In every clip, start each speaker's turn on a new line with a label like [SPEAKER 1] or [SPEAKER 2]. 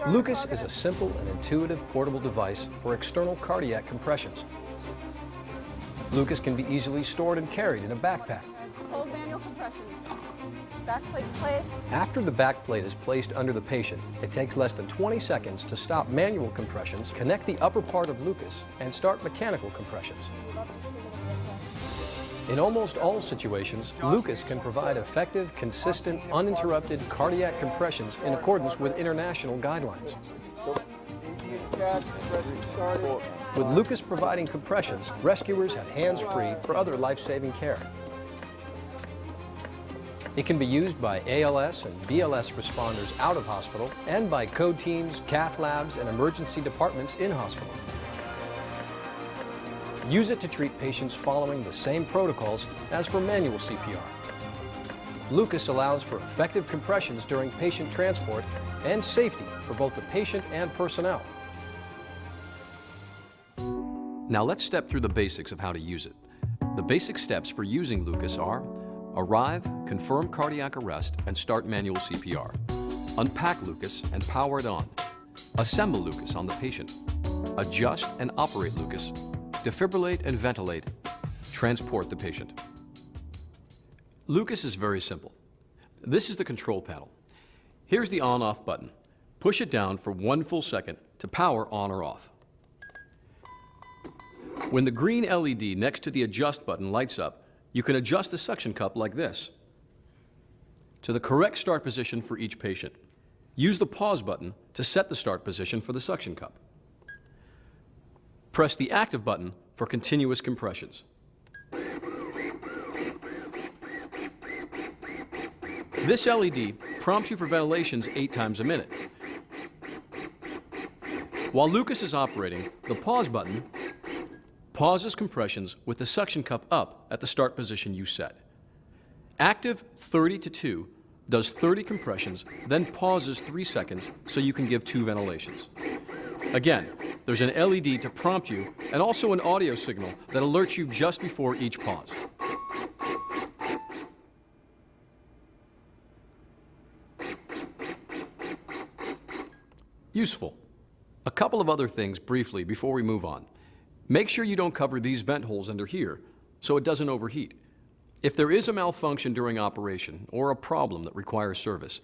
[SPEAKER 1] Lucas is a simple and intuitive portable device for external cardiac compressions. Lucas can be easily stored and carried in a backpack.
[SPEAKER 2] Hold manual compressions. Backplate place.
[SPEAKER 1] After the backplate is placed under the patient, it takes less than 20 seconds to stop manual compressions, connect the upper part of Lucas, and start mechanical compressions. In almost all situations, Lucas can provide effective, consistent, uninterrupted cardiac compressions in accordance with international guidelines. With Lucas providing compressions, rescuers have hands free for other life-saving care. It can be used by ALS and BLS responders out of hospital and by code teams, cath labs, and emergency departments in hospital. Use it to treat patients following the same protocols as for manual CPR. Lucas allows for effective compressions during patient transport and safety for both the patient and personnel.
[SPEAKER 3] Now let's step through the basics of how to use it. The basic steps for using Lucas are: arrive, confirm cardiac arrest, and start manual CPR. Unpack Lucas and power it on. Assemble Lucas on the patient. Adjust and operate Lucas. Defibrillate and ventilate. Transport the patient. Lucas is very simple. This is the control panel. Here's the on-off button. Push it down for 1 full second to power on or off. When the green LED next to the adjust button lights up, you can adjust the suction cup like this to the correct start position for each patient. Use the pause button to set the start position for the suction cup. Press the active button for continuous compressions. This LED prompts you for ventilations 8 times a minute. While Lucas is operating, the pause button pauses compressions with the suction cup up at the start position you set. Active 30 to 2 does 30 compressions, then pauses 3 seconds so you can give 2 ventilations. Again, there's an LED to prompt you and also an audio signal that alerts you just before each pause. Useful. A couple of other things briefly before we move on. Make sure you don't cover these vent holes under here so it doesn't overheat. If there is a malfunction during operation or a problem that requires service,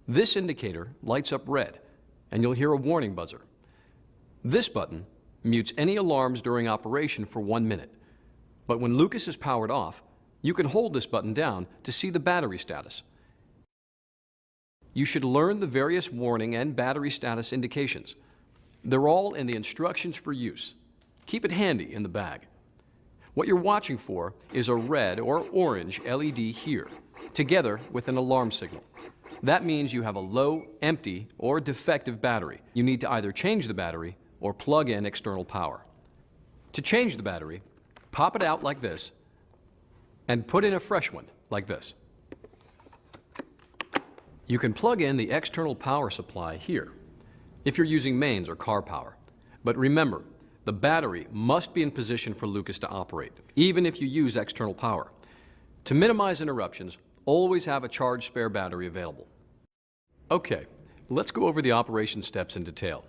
[SPEAKER 3] this indicator lights up red and you'll hear a warning buzzer. This button mutes any alarms during operation for 1 minute. But when Lucas is powered off, you can hold this button down to see the battery status. You should learn the various warning and battery status indications. They're all in the instructions for use. Keep it handy in the bag. What you're watching for is a red or orange LED here, together with an alarm signal. That means you have a low, empty, or defective battery. You need to either change the battery or plug in external power. To change the battery, pop it out like this and put in a fresh one like this. You can plug in the external power supply here if you're using mains or car power. But remember, the battery must be in position for Lucas to operate, even if you use external power. To minimize interruptions, always have a charged spare battery available. Okay, let's go over the operation steps in detail.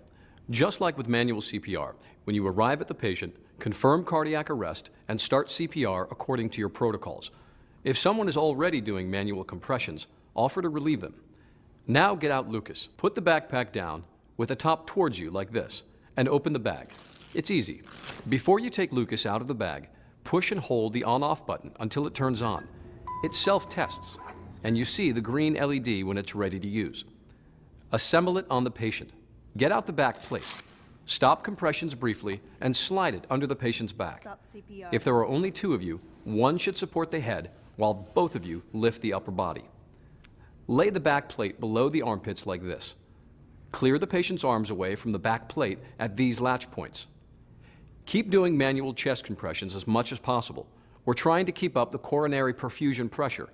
[SPEAKER 3] Just like with manual CPR, when you arrive at the patient, confirm cardiac arrest and start CPR according to your protocols. If someone is already doing manual compressions, offer to relieve them. Now get out Lucas. Put the backpack down with the top towards you like this and open the bag. It's easy. Before you take Lucas out of the bag, push and hold the on-off button until it turns on. It self-tests, and you see the green LED when it's ready to use. Assemble it on the patient. Get out the back plate. Stop compressions briefly and slide it under the patient's back.
[SPEAKER 2] Stop CPR.
[SPEAKER 3] If there are only 2 of you, one should support the head while both of you lift the upper body. Lay the back plate below the armpits like this. Clear the patient's arms away from the back plate at these latch points. Keep doing manual chest compressions as much as possible. We're trying to keep up the coronary perfusion pressure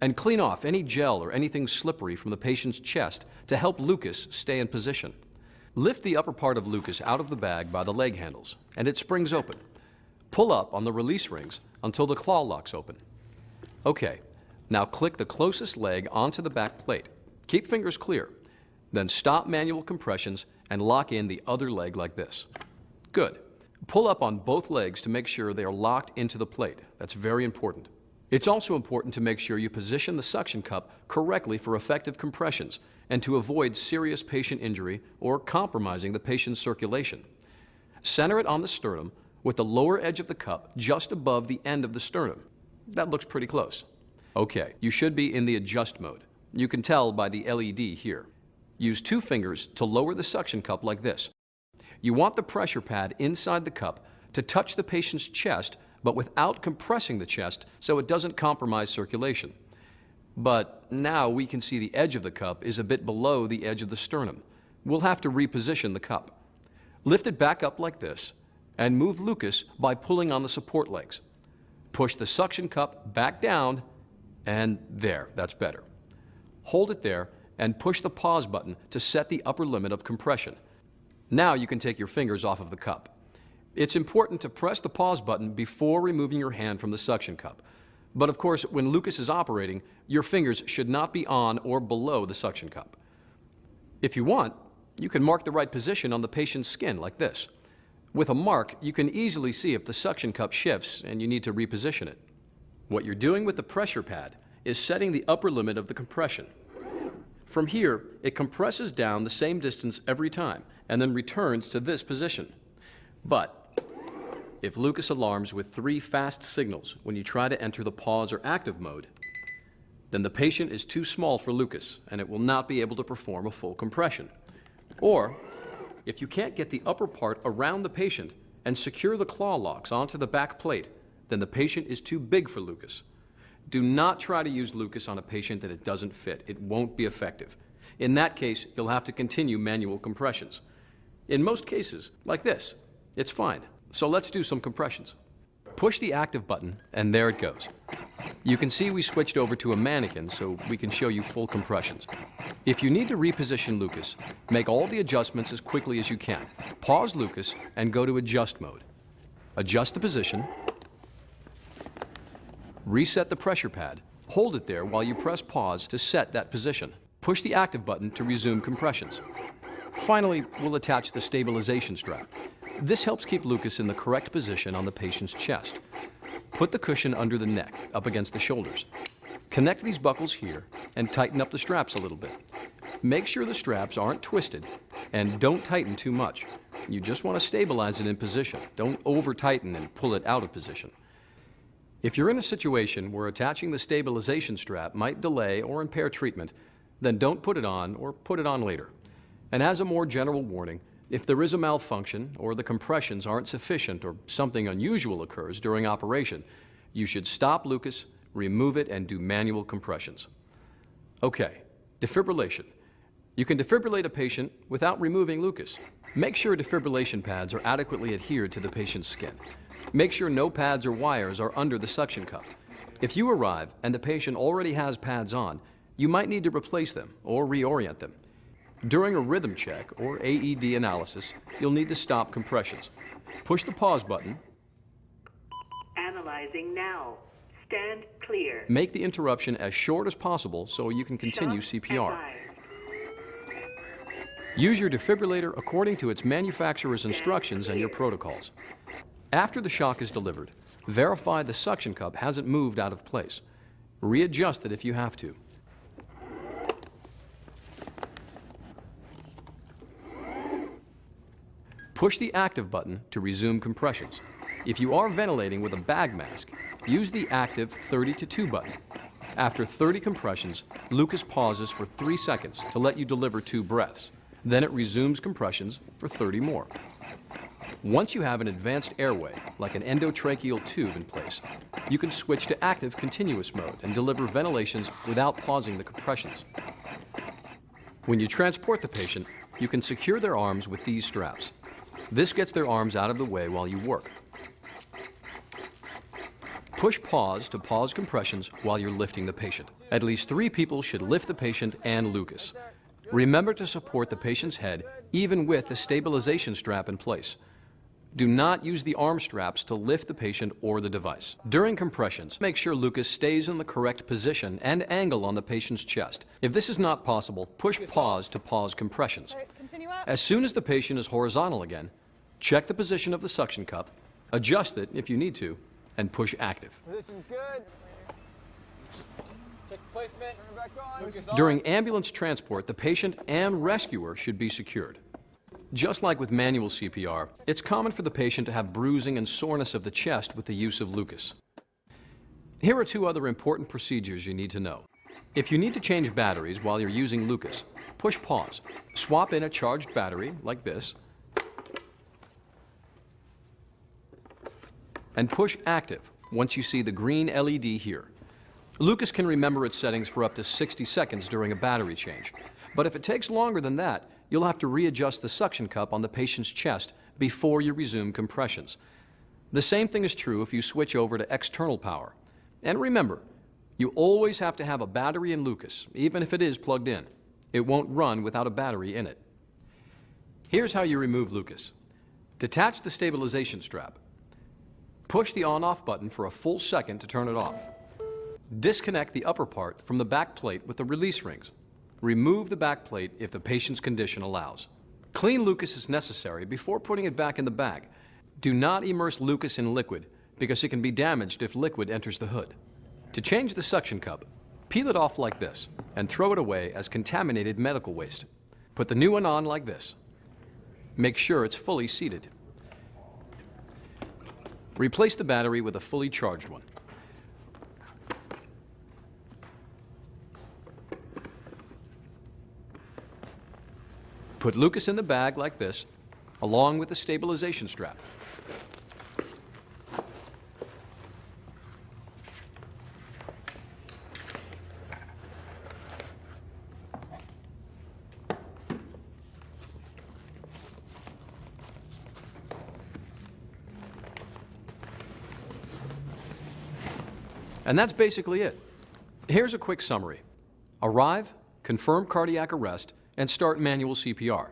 [SPEAKER 3] and clean off any gel or anything slippery from the patient's chest to help Lucas stay in position. Lift the upper part of Lucas out of the bag by the leg handles and it springs open. Pull up on the release rings until the claw locks open. Okay, now click the closest leg onto the back plate. Keep fingers clear. Then stop manual compressions and lock in the other leg like this. Good. Pull up on both legs to make sure they are locked into the plate. That's very important. It's also important to make sure you position the suction cup correctly for effective compressions and to avoid serious patient injury or compromising the patient's circulation. Center it on the sternum with the lower edge of the cup just above the end of the sternum. That looks pretty close. Okay, you should be in the adjust mode. You can tell by the LED here. Use 2 fingers to lower the suction cup like this. You want the pressure pad inside the cup to touch the patient's chest, but without compressing the chest so it doesn't compromise circulation. But now we can see the edge of the cup is a bit below the edge of the sternum. We'll have to reposition the cup. Lift it back up like this and move Lucas by pulling on the support legs. Push the suction cup back down and there, that's better. Hold it there and push the pause button to set the upper limit of compression. Now you can take your fingers off of the cup. It's important to press the pause button before removing your hand from the suction cup. But of course, when Lucas is operating, your fingers should not be on or below the suction cup. If you want, you can mark the right position on the patient's skin like this. With a mark, you can easily see if the suction cup shifts and you need to reposition it. What you're doing with the pressure pad is setting the upper limit of the compression. From here, it compresses down the same distance every time and then returns to this position. But if Lucas alarms with 3 fast signals when you try to enter the pause or active mode, then the patient is too small for Lucas and it will not be able to perform a full compression. Or, if you can't get the upper part around the patient and secure the claw locks onto the back plate, then the patient is too big for Lucas. Do not try to use Lucas on a patient that it doesn't fit. It won't be effective. In that case, you'll have to continue manual compressions. In most cases, like this, it's fine. So let's do some compressions. Push the active button, and there it goes. You can see we switched over to a mannequin so we can show you full compressions. If you need to reposition Lucas, make all the adjustments as quickly as you can. Pause Lucas and go to adjust mode. Adjust the position. Reset the pressure pad. Hold it there while you press pause to set that position. Push the active button to resume compressions. Finally, we'll attach the stabilization strap. This helps keep Lucas in the correct position on the patient's chest. Put the cushion under the neck, up against the shoulders. Connect these buckles here and tighten up the straps a little bit. Make sure the straps aren't twisted and don't tighten too much. You just want to stabilize it in position. Don't over-tighten and pull it out of position. If you're in a situation where attaching the stabilization strap might delay or impair treatment, then don't put it on or put it on later. And as a more general warning, if there is a malfunction or the compressions aren't sufficient or something unusual occurs during operation, you should stop Lucas, remove it, and do manual compressions. Okay, defibrillation. You can defibrillate a patient without removing Lucas. Make sure defibrillation pads are adequately adhered to the patient's skin. Make sure no pads or wires are under the suction cup. If you arrive and the patient already has pads on, you might need to replace them or reorient them. During a rhythm check or AED analysis, you'll need to stop compressions. Push the pause button.
[SPEAKER 4] Analyzing now. Stand clear.
[SPEAKER 3] Make the interruption as short as possible so you can continue CPR. Use your defibrillator according to its manufacturer's instructions and your protocols. After the shock is delivered, verify the suction cup hasn't moved out of place. Readjust it if you have to. Push the active button to resume compressions. If you are ventilating with a bag mask, use the active 30 to 2 button. After 30 compressions, Lucas pauses for 3 seconds to let you deliver 2 breaths. Then it resumes compressions for 30 more. Once you have an advanced airway, like an endotracheal tube in place, you can switch to active continuous mode and deliver ventilations without pausing the compressions. When you transport the patient, you can secure their arms with these straps. This gets their arms out of the way while you work. Push pause to pause compressions while you're lifting the patient. At least 3 people should lift the patient and Lucas. Remember to support the patient's head even with the stabilization strap in place. Do not use the arm straps to lift the patient or the device. During compressions, make sure Lucas stays in the correct position and angle on the patient's chest. If this is not possible, push pause to pause compressions.
[SPEAKER 2] All right, continue up.
[SPEAKER 3] As soon as the patient is horizontal again, check the position of the suction cup, adjust it if you need to, and push active.
[SPEAKER 5] Position's good. Check the placement. Turn it back on. Lucas on.
[SPEAKER 3] During ambulance transport, the patient and rescuer should be secured. Just like with manual CPR, it's common for the patient to have bruising and soreness of the chest with the use of Lucas. Here are two other important procedures you need to know. If you need to change batteries while you're using Lucas, push pause. Swap in a charged battery, like this, and push active once you see the green LED here. Lucas can remember its settings for up to 60 seconds during a battery change. But if it takes longer than that, you'll have to readjust the suction cup on the patient's chest before you resume compressions. The same thing is true if you switch over to external power. And remember, you always have to have a battery in Lucas, even if it is plugged in. It won't run without a battery in it. Here's how you remove Lucas. Detach the stabilization strap. Push the on-off button for a full second to turn it off. Disconnect the upper part from the back plate with the release rings. Remove the back plate if the patient's condition allows. Clean Lucas as necessary before putting it back in the bag. Do not immerse Lucas in liquid because it can be damaged if liquid enters the hood. To change the suction cup, peel it off like this and throw it away as contaminated medical waste. Put the new one on like this. Make sure it's fully seated. Replace the battery with a fully charged one. Put Lucas in the bag like this, along with the stabilization strap. And that's basically it. Here's a quick summary. Arrive, confirm cardiac arrest, and start manual CPR.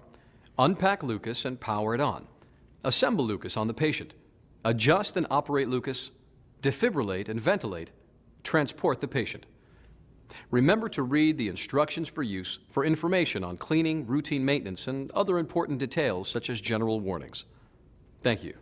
[SPEAKER 3] Unpack Lucas and power it on. Assemble Lucas on the patient. Adjust and operate Lucas. Defibrillate and ventilate. Transport the patient. Remember to read the instructions for use for information on cleaning, routine maintenance, and other important details such as general warnings. Thank you.